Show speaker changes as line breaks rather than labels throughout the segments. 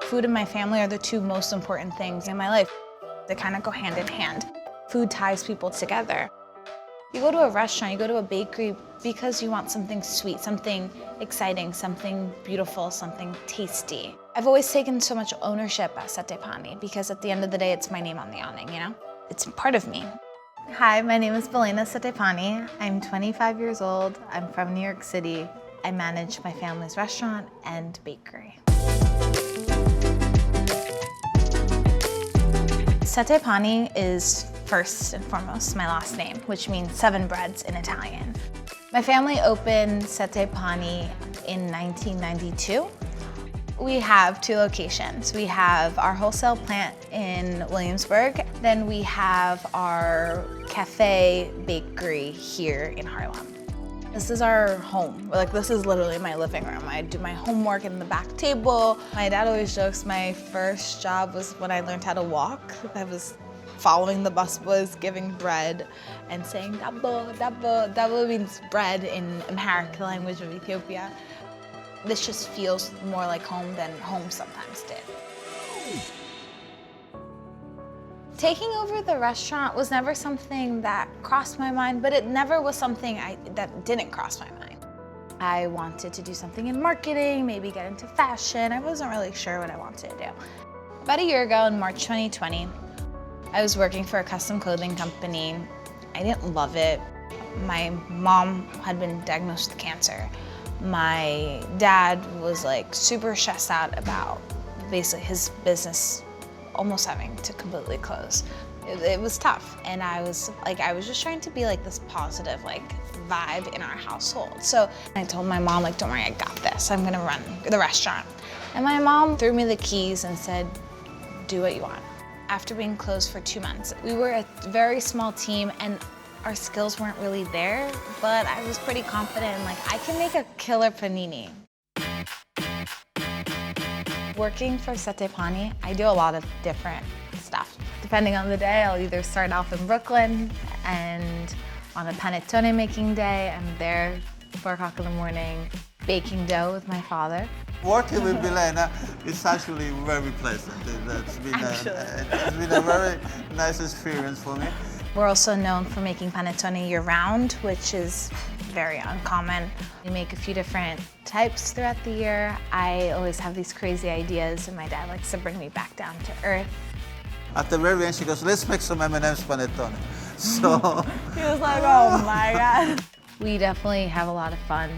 Food and my family are the two most important things in my life. They kind of go hand in hand. Food ties people together. You go to a restaurant, you go to a bakery because you want something sweet, something exciting, something beautiful, something tasty. I've always taken so much ownership at Setepani because at the end of the day, it's my name on the awning, you know? It's part of me. Hi, my name is Bilena Settepani. I'm 25 years old. I'm from New York City. I manage my family's restaurant and bakery. Setepani is first and foremost my last name, which means 7 breads in Italian. My family opened Setepani in 1992. We have 2 locations. We have our wholesale plant in Williamsburg, then we have our cafe bakery here in Harlem. This is our home. Like, this is literally my living room. I do my homework in the back table. My dad always jokes my first job was when I learned how to walk. I was following the busboys, giving bread, and saying dabo, dabo. Dabo means bread in Amharic, the language of Ethiopia. This just feels more like home than home sometimes did. Taking over the restaurant was never something that crossed my mind, but it never was something that didn't cross my mind. I wanted to do something in marketing, maybe get into fashion. I wasn't really sure what I wanted to do. About a year ago, in March 2020, I was working for a custom clothing company. I didn't love it. My mom had been diagnosed with cancer. My dad was like super stressed out about basically his business almost having to completely close. It was tough. And I was just trying to be like this positive vibe in our household. So I told my mom, don't worry, I got this. I'm gonna run the restaurant. And my mom threw me the keys and said, do what you want. After being closed for 2 months, we were a very small team and our skills weren't really there, but I was pretty confident I can make a killer panini. Working for Setepani, I do a lot of different stuff. Depending on the day, I'll either start off in Brooklyn, and on a panettone making day, I'm there 4 o'clock in the morning, baking dough with my father.
Working with Bilena is actually very pleasant. It's been a very nice experience for me.
We're also known for making panettone year-round, which is very uncommon. We make a few different types throughout the year. I always have these crazy ideas, and my dad likes to bring me back down to earth.
At the very end, she goes, let's make some M&M's panettone. So
he was like, oh my God. We definitely have a lot of fun.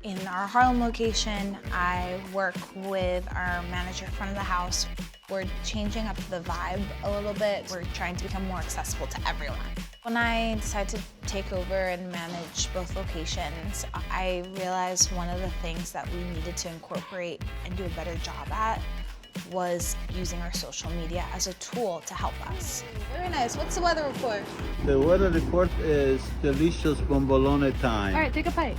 In our Harlem location, I work with our manager front of the house. We're changing up the vibe a little bit. We're trying to become more accessible to everyone. When I decided to take over and manage both locations, I realized one of the things that we needed to incorporate and do a better job at was using our social media as a tool to help us. Very nice. What's the weather report?
The weather report is delicious bombolone time.
All right, take a bite.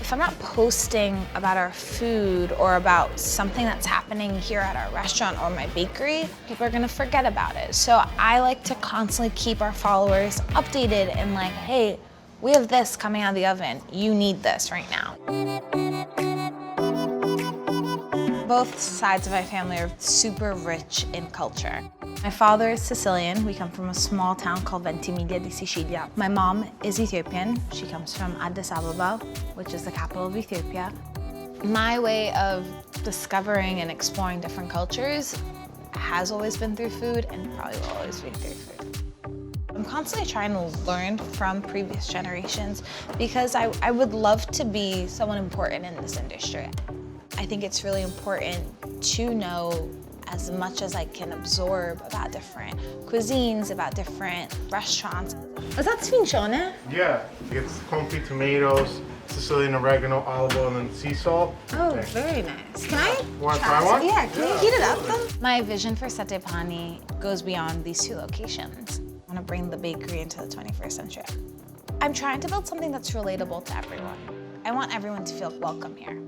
If I'm not posting about our food or about something that's happening here at our restaurant or my bakery, people are gonna forget about it. So I like to constantly keep our followers updated and hey, we have this coming out of the oven. You need this right now. Both sides of my family are super rich in culture. My father is Sicilian. We come from a small town called Ventimiglia di Sicilia. My mom is Ethiopian. She comes from Addis Ababa, which is the capital of Ethiopia. My way of discovering and exploring different cultures has always been through food and probably will always be through food. I'm constantly trying to learn from previous generations because I would love to be someone important in this industry. I think it's really important to know as much as I can absorb about different cuisines, about different restaurants. Is that sfincione?
Yeah, it's confit tomatoes, Sicilian oregano, olive oil, and sea salt.
Oh, very nice. Can I
Want to try one?
Yeah, can you heat it up though? My vision for Setepani goes beyond these 2 locations. I want to bring the bakery into the 21st century. I'm trying to build something that's relatable to everyone. I want everyone to feel welcome here.